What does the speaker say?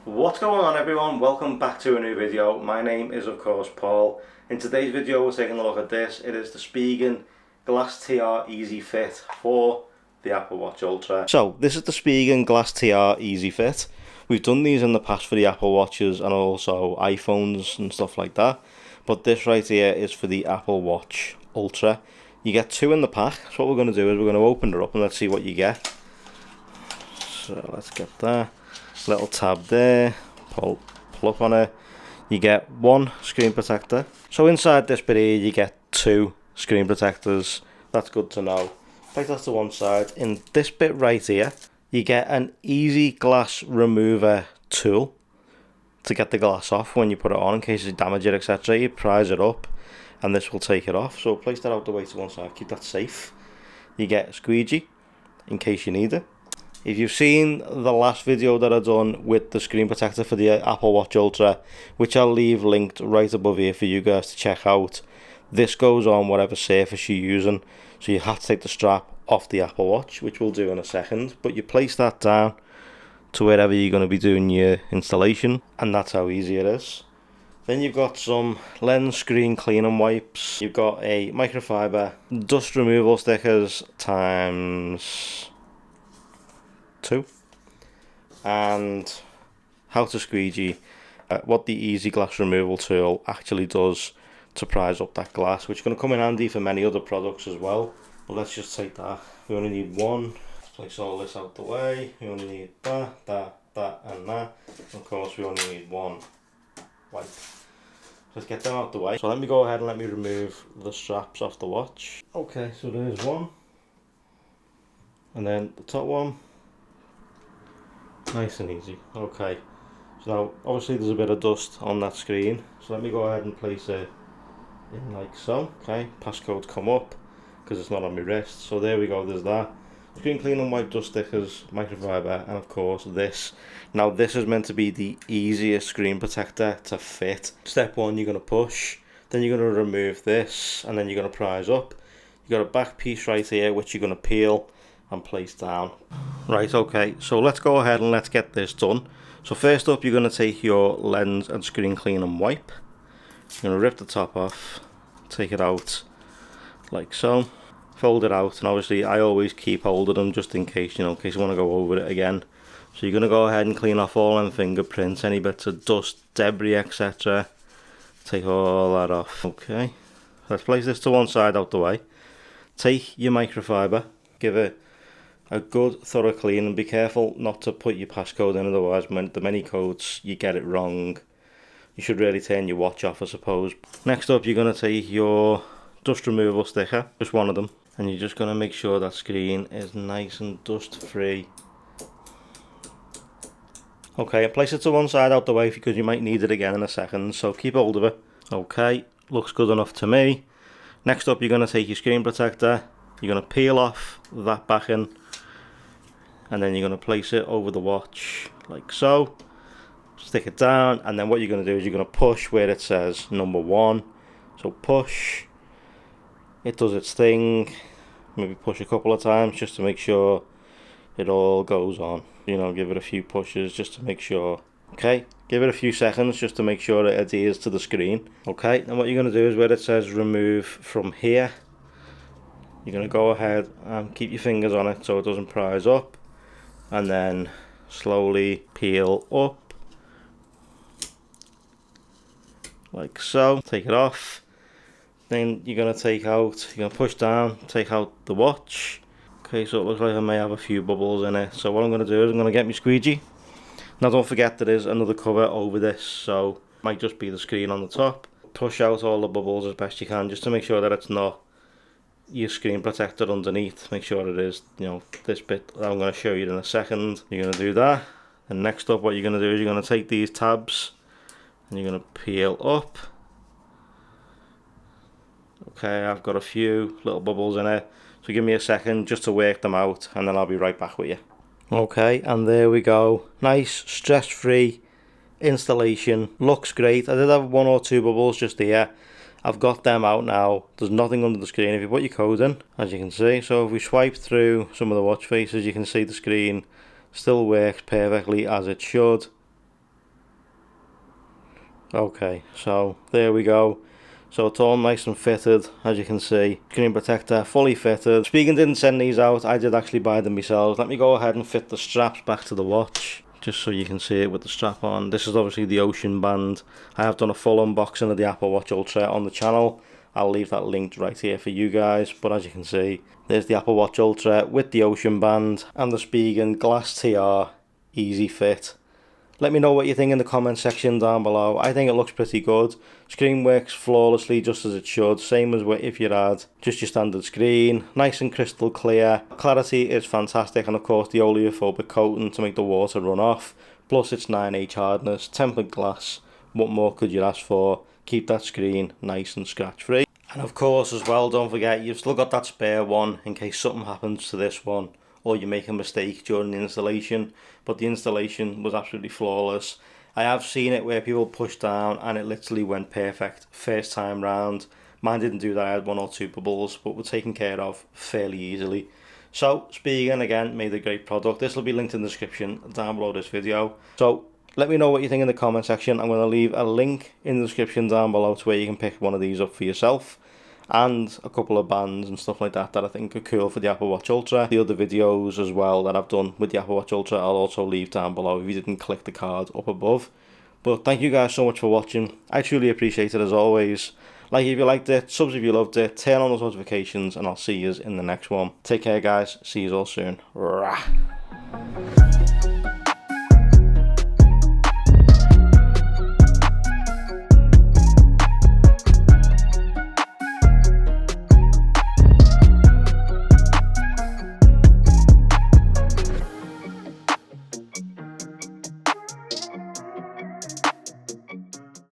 What's going on everyone? Welcome back to a new video. My name is of course Paul. In today's video we're taking a look at this. It is the Spigen GLAStR EZ FIT for the Apple Watch Ultra. So this is the Spigen GLAStR EZ FIT. We've done these in the past for the Apple Watches and also iPhones and stuff like that. But this right here is for the Apple Watch Ultra. You get two in the pack. So what we're going to do is we're going to open it up and let's see what you get. So let's get that. Little tab there, pull up on it. You get one screen protector. So inside this bit here you get two screen protectors. That's good to know. Place that to one side. In this bit right here you get an easy glass remover tool to get the glass off when you put it on in case you damage it, etc. You prise it up and this will take it off. So place that out the way to one side, keep that safe. You get a squeegee in case you need it. If you've seen the last video that I've done with the screen protector for the Apple Watch Ultra, which I'll leave linked right above here for you guys to check out, this goes on whatever surface you're using, so you have to take the strap off the Apple Watch, which we'll do in a second, but you place that down to wherever you're going to be doing your installation, and that's how easy it is. Then you've got some lens screen cleaning wipes, you've got a microfiber dust removal stickers times 2, and how to squeegee, what the easy glass removal tool actually does to prise up that glass, which is going to come in handy for many other products as well. But let's just take that. We only need one. Let's place all this out the way. We only need that and that. Of course we only need one wipe. Let's get them out the way. So let me go ahead and let me remove the straps off the watch. Okay, so there's one, and then the top one. Nice and easy. Okay, so now obviously there's a bit of dust on that screen, so let me go ahead and place it in like so. Okay, passcodes come up because it's not on my wrist, so there we go, there's that. Screen cleaning wipe, dust stickers, microfiber, and of course this. Now this is meant to be the easiest screen protector to fit. Step one, you're going to push, then you're going to remove this, and then you're going to prise up. You've got a back piece right here which you're going to peel and place down. Right, okay, so let's go ahead and let's get this done. So first up, you're going to take your lens and screen cleaning wipe. You're going to rip the top off, take it out like so, fold it out, and obviously I always keep hold of them just in case, in case you want to go over it again. So you're going to go ahead and clean off all them fingerprints, any bits of dust, debris, etc. Take all that off. Okay, let's place this to one side out the way. Take your microfiber, give it a good thorough clean, and be careful not to put your passcode in, otherwise the many codes you get it wrong. You should really turn your watch off, I suppose. Next up, you're going to take your dust removal sticker, just one of them, and you're just going to make sure that screen is nice and dust free. Okay, and place it to one side out the way because you might need it again in a second, so keep hold of it. Okay, looks good enough to me. Next up, you're going to take your screen protector, you're going to peel off that backing, and then you're going to place it over the watch like so. Stick it down, and then what you're going to do is you're going to push where it says number 1. So push, it does its thing. Maybe push a couple of times just to make sure it all goes on. Give it a few pushes just to make sure. Okay, give it a few seconds just to make sure it adheres to the screen. Okay, and what you're going to do is where it says remove from here, you're going to go ahead and keep your fingers on it so it doesn't prise up, and then slowly peel up like so. Take it off. Then you're going to push down, take out the watch. Okay, so it looks like I may have a few bubbles in it, so what I'm going to do is I'm going to get my squeegee. Now don't forget there is another cover over this, so it might just be the screen on the top. Push out all the bubbles as best you can just to make sure that it's not your screen protector underneath. Make sure it is, this bit that I'm going to show you in a second. You're going to do that, and next up what you're going to do is you're going to take these tabs and you're going to peel up. Okay, I've got a few little bubbles in it, so give me a second just to work them out and then I'll be right back with you. Okay, and there we go. Nice stress-free installation, looks great. I did have 1 or 2 bubbles just here. I've got them out now. There's nothing under the screen if you put your code in, as you can see. So if we swipe through some of the watch faces, you can see the screen still works perfectly as it should. Okay, so there we go. So it's all nice and fitted, as you can see. Screen protector fully fitted. Spigen didn't send these out, I did actually buy them myself. Let me go ahead and fit the straps back to the watch, just so you can see it with the strap on. This is obviously the Ocean Band. I have done a full unboxing of the Apple Watch Ultra on the channel. I'll leave that linked right here for you guys. But as you can see, there's the Apple Watch Ultra with the Ocean Band and the Spigen GLAStR EZ FIT. Let me know what you think in the comment section down below. I think it looks pretty good. Screen works flawlessly, just as it should. Same as if you had just your standard screen. Nice and crystal clear. Clarity is fantastic, and of course the oleophobic coating to make the water run off. Plus it's 9H hardness, tempered glass. What more could you ask for? Keep that screen nice and scratch free. And of course as well, don't forget, you've still got that spare one in case something happens to this one, or you make a mistake during the installation. But the installation was absolutely flawless. I have seen it where people push down and it literally went perfect first time round. Mine didn't do that. I had one or two bubbles, but were taken care of fairly easily. So Spigen again made a great product. This will be linked in the description down below this video. So let me know what you think in the comment section. I'm going to leave a link in the description down below to where you can pick one of these up for yourself, and a couple of bands and stuff like that I think are cool for the Apple Watch Ultra. The other videos as well that I've done with the Apple Watch Ultra I'll also leave down below if you didn't click the card up above. But thank you guys so much for watching. I truly appreciate it as always. Like if you liked it, subs if you loved it, turn on those notifications, and I'll see you in the next one. Take care guys, see you all soon. Rah.